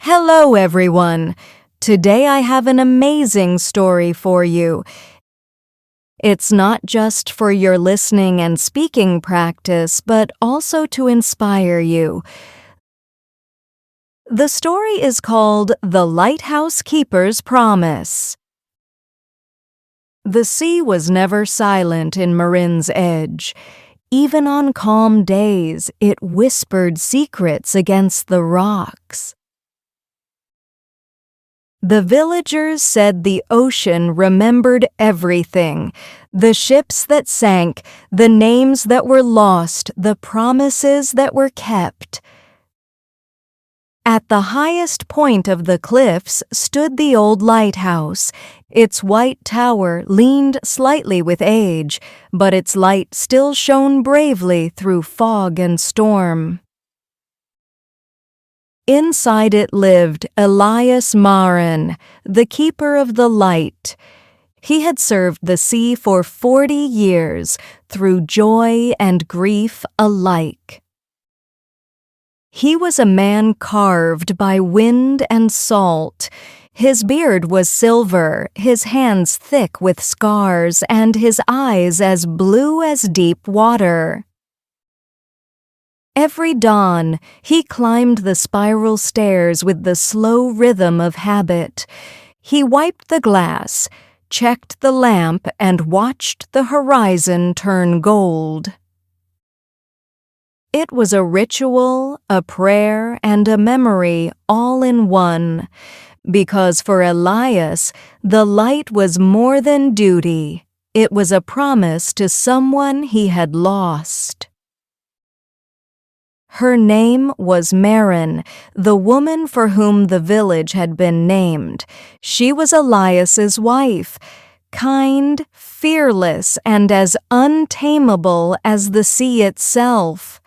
Hello, everyone. Today I have an amazing story for you. It's not just for your listening and speaking practice, but also to inspire you. The story is called The Lighthouse Keeper's Promise. The sea was never silent in Marin's Edge. Even on calm days, it whispered secrets against the rocks. The villagers said the ocean remembered everything, the ships that sank, the names that were lost, the promises that were kept. At the highest point of the cliffs stood the old lighthouse. Its white tower leaned slightly with age, but its light still shone bravely through fog and storm. Inside it lived Elias Marin, the keeper of the light. He had served the sea for 40 years, through joy and grief alike. He was a man carved by wind and salt. His beard was silver, his hands thick with scars, and his eyes as blue as deep water. Every dawn, he climbed the spiral stairs with the slow rhythm of habit. He wiped the glass, checked the lamp, and watched the horizon turn gold. It was a ritual, a prayer, and a memory all in one, because for Elias, the light was more than duty. It was a promise to someone he had lost. Her name was Marin, the woman for whom the village had been named. She was Elias's wife, kind, fearless, and as untamable as the sea itself.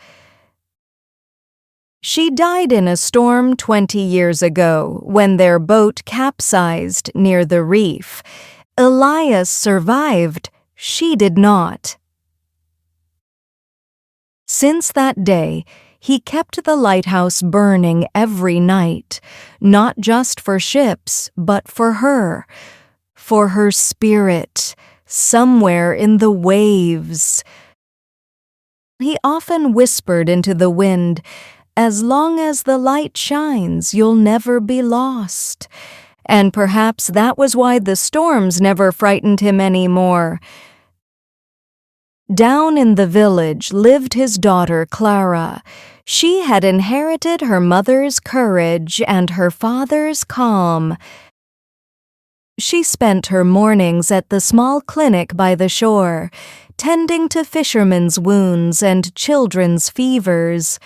She died in a storm 20 years ago when their boat capsized near the reef. Elias survived. She did not. Since that day, he kept the lighthouse burning every night, not just for ships, but for her spirit, somewhere in the waves. He often whispered into the wind, "As long as the light shines, you'll never be lost." And perhaps that was why the storms never frightened him anymore. Down in the village lived his daughter Clara. She had inherited her mother's courage and her father's calm. She spent her mornings at the small clinic by the shore, tending to fishermen's wounds and children's fevers.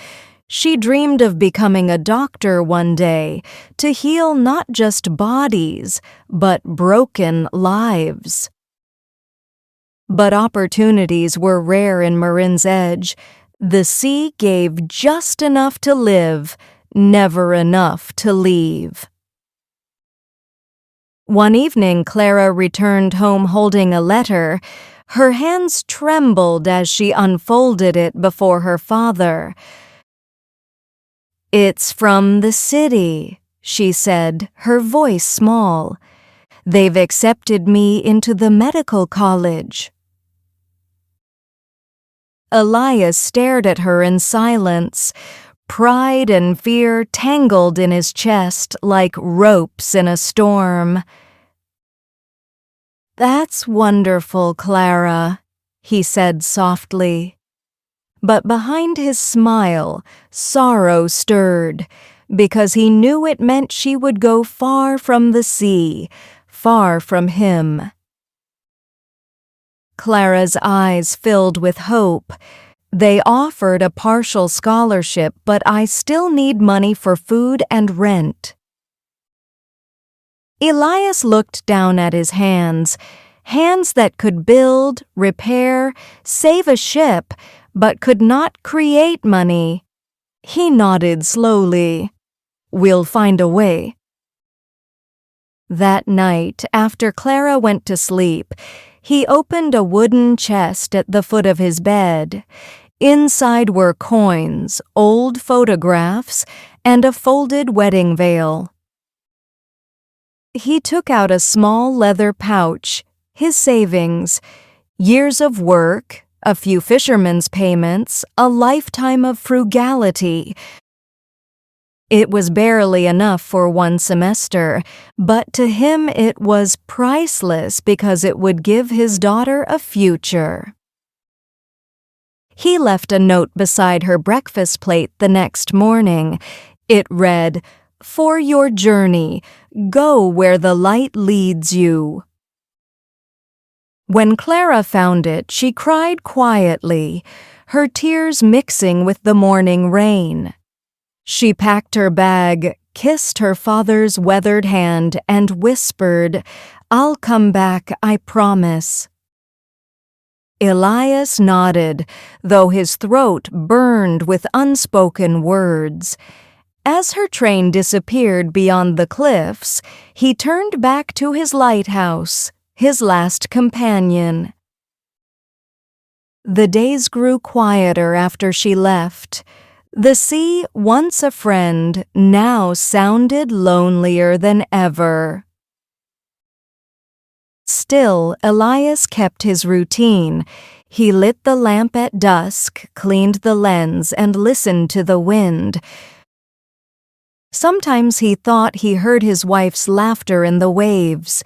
She dreamed of becoming a doctor one day, to heal not just bodies, but broken lives. But opportunities were rare in Marin's Edge. The sea gave just enough to live, never enough to leave. One evening, Clara returned home holding a letter. Her hands trembled as she unfolded it before her father. "It's from the city," she said, her voice small. "They've accepted me into the medical college." Elias stared at her in silence. Pride and fear tangled in his chest like ropes in a storm. "That's wonderful, Clara," he said softly. But behind his smile, sorrow stirred, because he knew it meant she would go far from the sea, far from him. Clara's eyes filled with hope. "They offered a partial scholarship, but I still need money for food and rent." Elias looked down at his hands that could build, repair, save a ship, but could not create money. He nodded slowly. "We'll find a way." That night, after Clara went to sleep, he opened a wooden chest at the foot of his bed. Inside were coins, old photographs, and a folded wedding veil. He took out a small leather pouch, his savings, years of work, a few fishermen's payments, a lifetime of frugality. It was barely enough for one semester, but to him it was priceless because it would give his daughter a future. He left a note beside her breakfast plate the next morning. It read, "For your journey, go where the light leads you." When Clara found it, she cried quietly, her tears mixing with the morning rain. She packed her bag, kissed her father's weathered hand, and whispered, "I'll come back, I promise." Elias nodded, though his throat burned with unspoken words. As her train disappeared beyond the cliffs, he turned back to his lighthouse, his last companion. The days grew quieter after she left. The sea, once a friend, now sounded lonelier than ever. Still, Elias kept his routine. He lit the lamp at dusk, cleaned the lens, and listened to the wind. Sometimes he thought he heard his wife's laughter in the waves.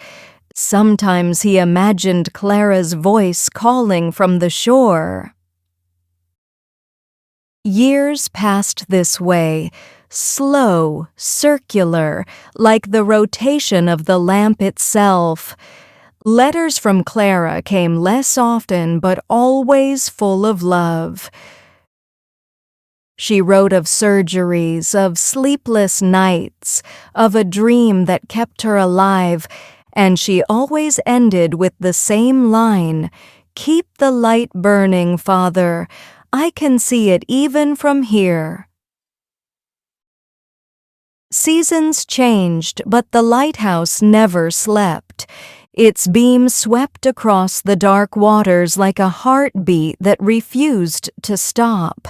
Sometimes he imagined Clara's voice calling from the shore. Years passed this way, slow, circular, like the rotation of the lamp itself. Letters from Clara came less often but always full of love. She wrote of surgeries, of sleepless nights, of a dream that kept her alive, and she always ended with the same line, "Keep the light burning, Father. I can see it even from here." Seasons changed, but the lighthouse never slept. Its beams swept across the dark waters like a heartbeat that refused to stop.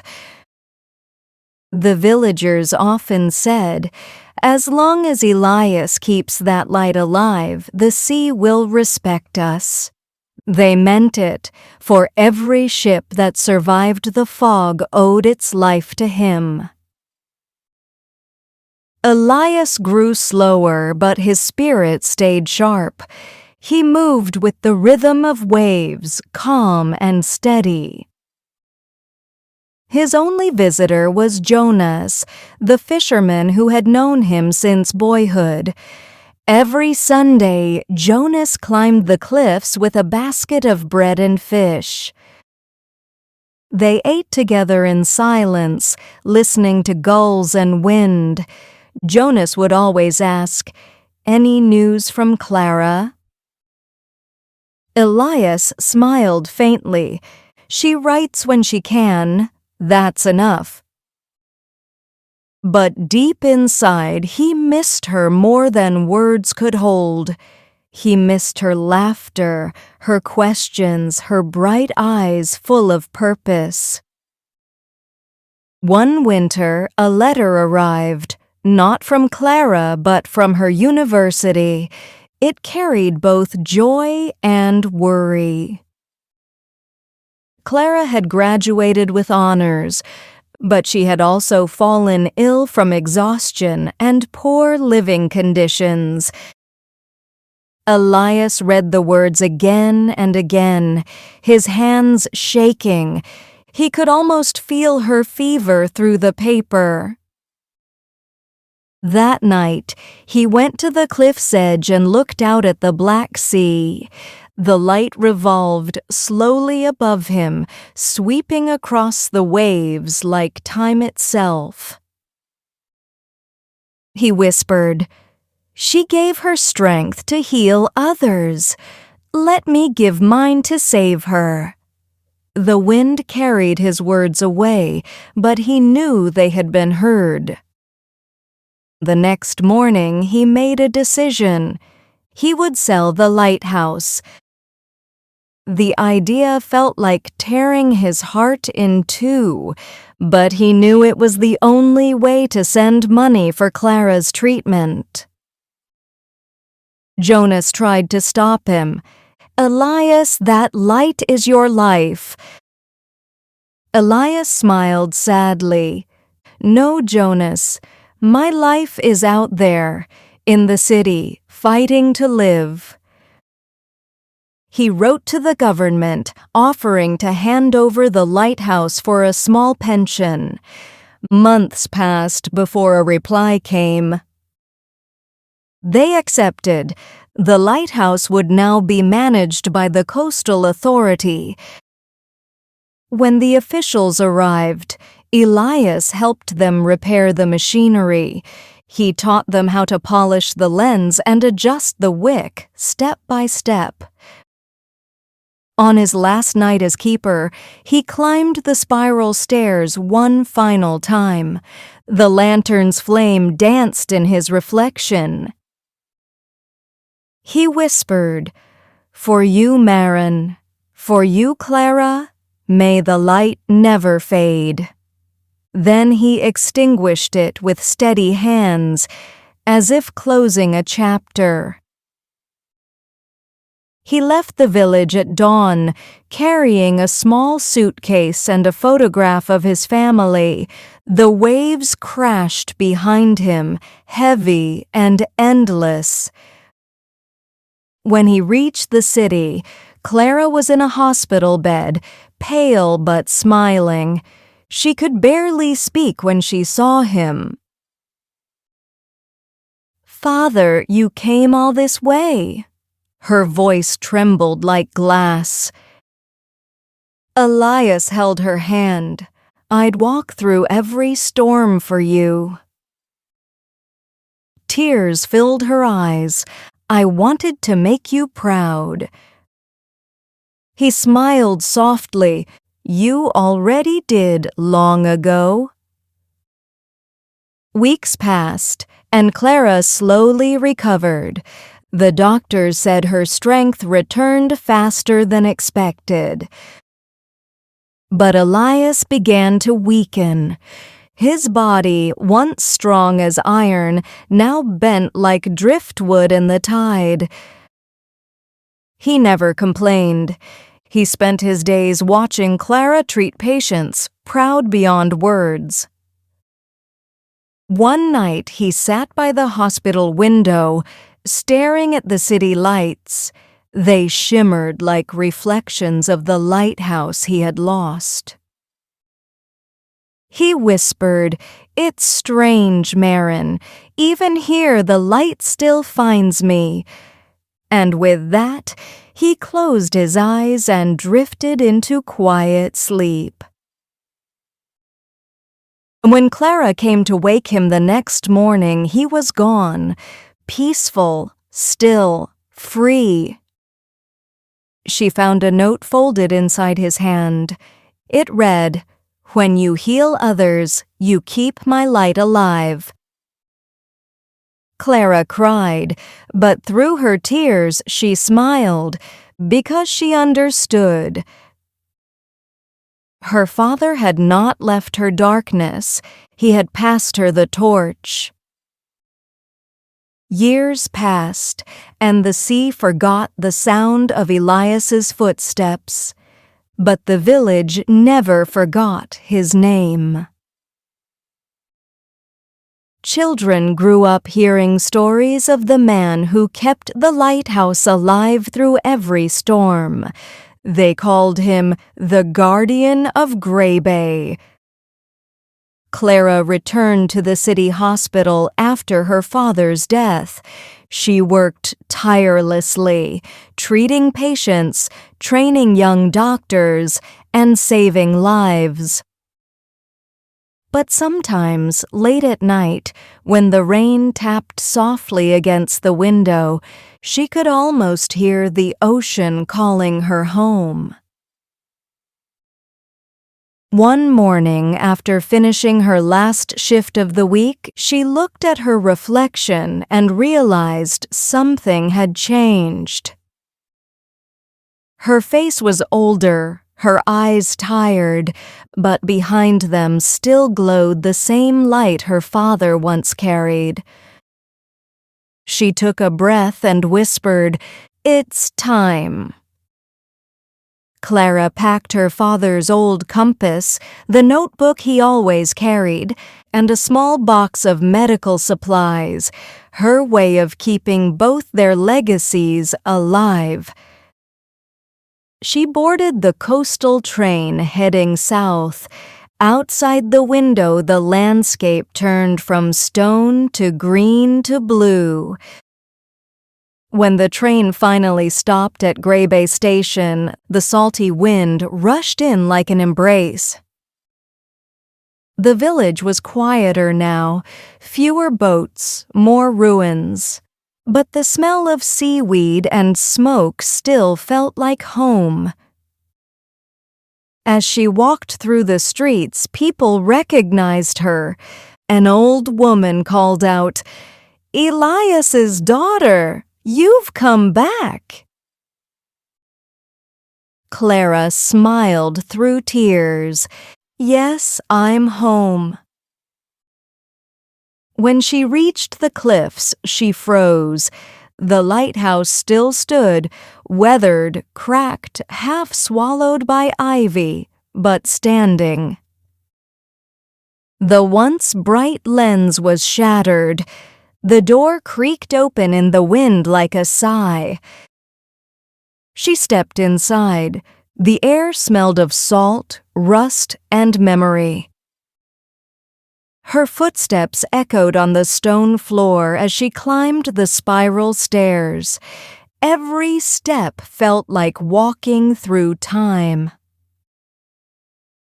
The villagers often said, "As long as Elias keeps that light alive, the sea will respect us." They meant it, for every ship that survived the fog owed its life to him. Elias grew slower, but his spirit stayed sharp. He moved with the rhythm of waves, calm and steady. His only visitor was Jonas, the fisherman who had known him since boyhood. Every Sunday, Jonas climbed the cliffs with a basket of bread and fish. They ate together in silence, listening to gulls and wind. Jonas would always ask, "Any news from Clara?" Elias smiled faintly. "She writes when she can. That's enough." But deep inside, he missed her more than words could hold. He missed her laughter, her questions, her bright eyes full of purpose. One winter, a letter arrived, not from Clara, but from her university. It carried both joy and worry. Clara had graduated with honors, but she had also fallen ill from exhaustion and poor living conditions. Elias read the words again and again, his hands shaking. He could almost feel her fever through the paper. That night, he went to the cliff's edge and looked out at the Black Sea. The light revolved slowly above him, sweeping across the waves like time itself. He whispered, "She gave her strength to heal others. Let me give mine to save her." The wind carried his words away, but he knew they had been heard. The next morning, he made a decision. He would sell the lighthouse. The idea felt like tearing his heart in two, but he knew it was the only way to send money for Clara's treatment. Jonas tried to stop him. "Elias, that light is your life." Elias smiled sadly. "No, Jonas, my life is out there, in the city, fighting to live." He wrote to the government, offering to hand over the lighthouse for a small pension. Months passed before a reply came. They accepted. The lighthouse would now be managed by the coastal authority. When the officials arrived, Elias helped them repair the machinery. He taught them how to polish the lens and adjust the wick, step by step. On his last night as keeper, he climbed the spiral stairs one final time. The lantern's flame danced in his reflection. He whispered, "For you, Marin, for you, Clara, may the light never fade." Then he extinguished it with steady hands, as if closing a chapter. He left the village at dawn, carrying a small suitcase and a photograph of his family. The waves crashed behind him, heavy and endless. When he reached the city, Clara was in a hospital bed, pale but smiling. She could barely speak when she saw him. "Father, you came all this way." Her voice trembled like glass. Elias held her hand. "I'd walk through every storm for you." Tears filled her eyes. "I wanted to make you proud." He smiled softly. "You already did long ago." Weeks passed, and Clara slowly recovered. The doctors said her strength returned faster than expected. But Elias began to weaken. His body, once strong as iron, now bent like driftwood in the tide. He never complained. He spent his days watching Clara treat patients, proud beyond words. One night he sat by the hospital window, staring at the city lights. They shimmered like reflections of the lighthouse he had lost. He whispered, "It's strange, Marin. Even here the light still finds me." And with that, he closed his eyes and drifted into quiet sleep. When Clara came to wake him the next morning, he was gone, peaceful, still, free. She found a note folded inside his hand. It read, "When you heal others, you keep my light alive." Clara cried, but through her tears she smiled, because she understood. Her father had not left her darkness. He had passed her the torch. Years passed, and the sea forgot the sound of Elias's footsteps, but the village never forgot his name. Children grew up hearing stories of the man who kept the lighthouse alive through every storm. They called him the Guardian of Gray Bay. Clara returned to the city hospital after her father's death. She worked tirelessly, treating patients, training young doctors, and saving lives. But sometimes, late at night, when the rain tapped softly against the window, she could almost hear the ocean calling her home. One morning, after finishing her last shift of the week, she looked at her reflection and realized something had changed. Her face was older, her eyes tired, but behind them still glowed the same light her father once carried. She took a breath and whispered, "It's time." Clara packed her father's old compass, the notebook he always carried, and a small box of medical supplies, her way of keeping both their legacies alive. She boarded the coastal train heading south. Outside the window, the landscape turned from stone to green to blue. When the train finally stopped at Gray Bay Station, the salty wind rushed in like an embrace. The village was quieter now, fewer boats, more ruins. But the smell of seaweed and smoke still felt like home. As she walked through the streets, people recognized her. An old woman called out, "Elias's daughter! You've come back!" Clara smiled through tears. "Yes, I'm home." When she reached the cliffs, she froze. The lighthouse still stood, weathered, cracked, half swallowed by ivy, but standing. The once bright lens was shattered. The door creaked open in the wind like a sigh. She stepped inside. The air smelled of salt, rust, and memory. Her footsteps echoed on the stone floor as she climbed the spiral stairs. Every step felt like walking through time.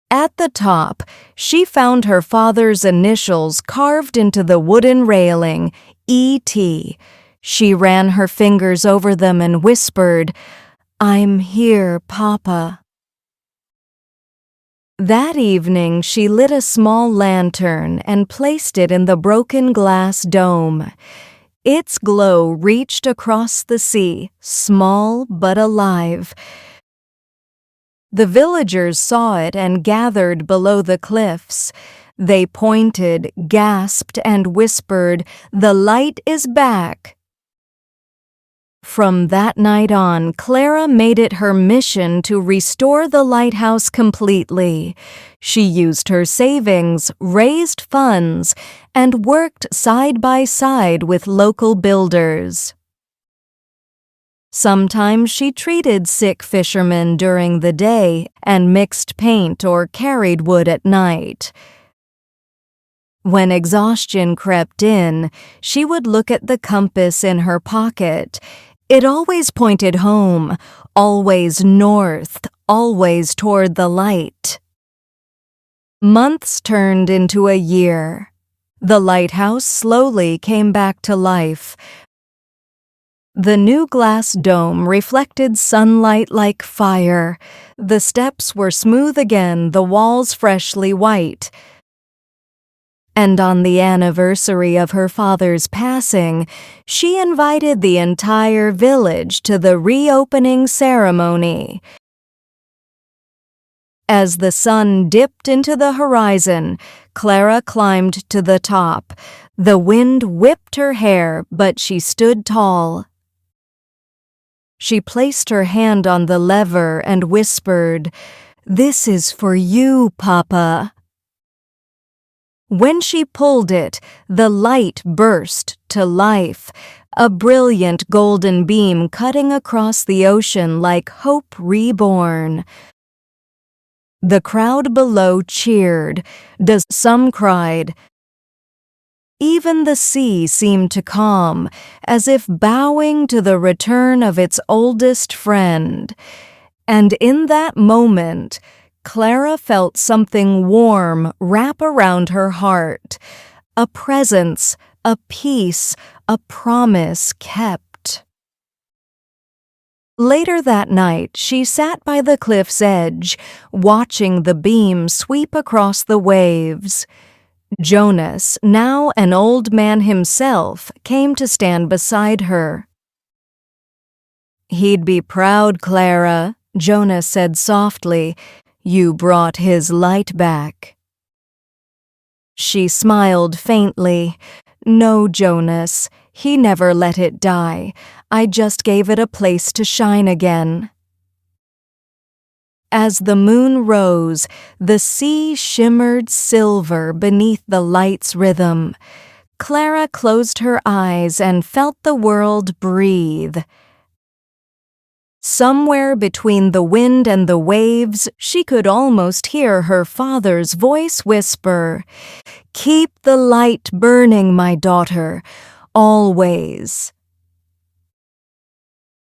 At the top, she found her father's initials carved into the wooden railing, E.T. She ran her fingers over them and whispered, "I'm here, Papa." That evening, she lit a small lantern and placed it in the broken glass dome. Its glow reached across the sea, small but alive. The villagers saw it and gathered below the cliffs. They pointed, gasped, and whispered, "The light is back." From that night on, Clara made it her mission to restore the lighthouse completely. She used her savings, raised funds, and worked side by side with local builders. Sometimes she treated sick fishermen during the day and mixed paint or carried wood at night. When exhaustion crept in, she would look at the compass in her pocket. It always pointed home, always north, always toward the light. Months turned into a year. The lighthouse slowly came back to life. The new glass dome reflected sunlight like fire. The steps were smooth again, the walls freshly white. And on the anniversary of her father's passing, she invited the entire village to the reopening ceremony. As the sun dipped into the horizon, Clara climbed to the top. The wind whipped her hair, but she stood tall. She placed her hand on the lever and whispered, "This is for you, Papa." When she pulled it, the light burst to life, a brilliant golden beam cutting across the ocean like hope reborn. The crowd below cheered. Some cried. Even the sea seemed to calm, as if bowing to the return of its oldest friend. And in that moment, Clara felt something warm wrap around her heart, a presence, a peace, a promise kept. Later that night, she sat by the cliff's edge, watching the beam sweep across the waves. Jonas, now an old man himself, came to stand beside her. "He'd be proud, Clara," Jonas said softly, "You brought his light back." She smiled faintly. "No, Jonas, he never let it die. I just gave it a place to shine again." As the moon rose, the sea shimmered silver beneath the light's rhythm. Clara closed her eyes and felt the world breathe. Somewhere between the wind and the waves, she could almost hear her father's voice whisper, "Keep the light burning, my daughter, always."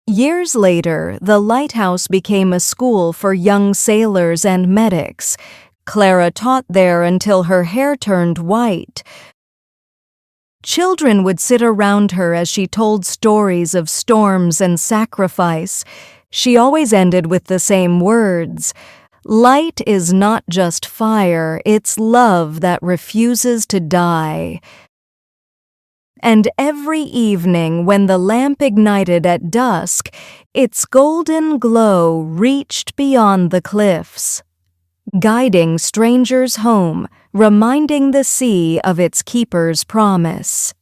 Years later, the Lighthouse became a school for young sailors and medics. Clara taught there until her hair turned white. Children would sit around her as she told stories of storms and sacrifice. She always ended with the same words. "Light is not just fire, it's love that refuses to die." And every evening when the lamp ignited at dusk, its golden glow reached beyond the cliffs, guiding strangers home, reminding the sea of its keeper's promise.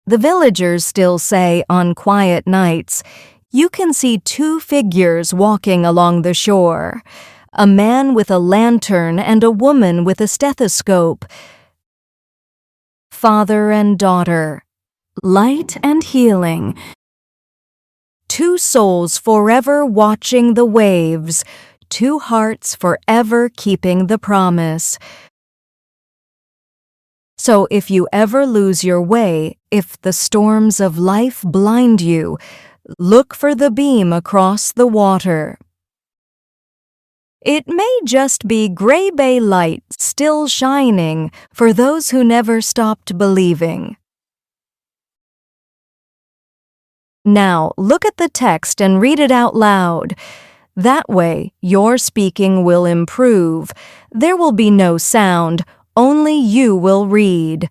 The villagers still say on quiet nights, you can see two figures walking along the shore, a man with a lantern and a woman with a stethoscope. Father and daughter, light and healing. Two souls forever watching the waves, two hearts forever keeping the promise. So if you ever lose your way, if the storms of life blind you, look for the beam across the water. It may just be Gray Bay light still shining for those who never stopped believing. Now, look at the text and read it out loud. That way, your speaking will improve. There will be no sound, only you will read.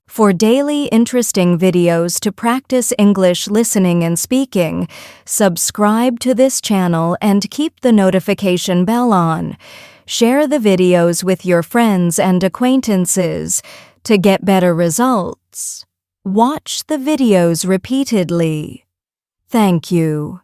For daily interesting videos to practice English listening and speaking, subscribe to this channel and keep the notification bell on. Share the videos with your friends and acquaintances to get better results. Watch the videos repeatedly. Thank you.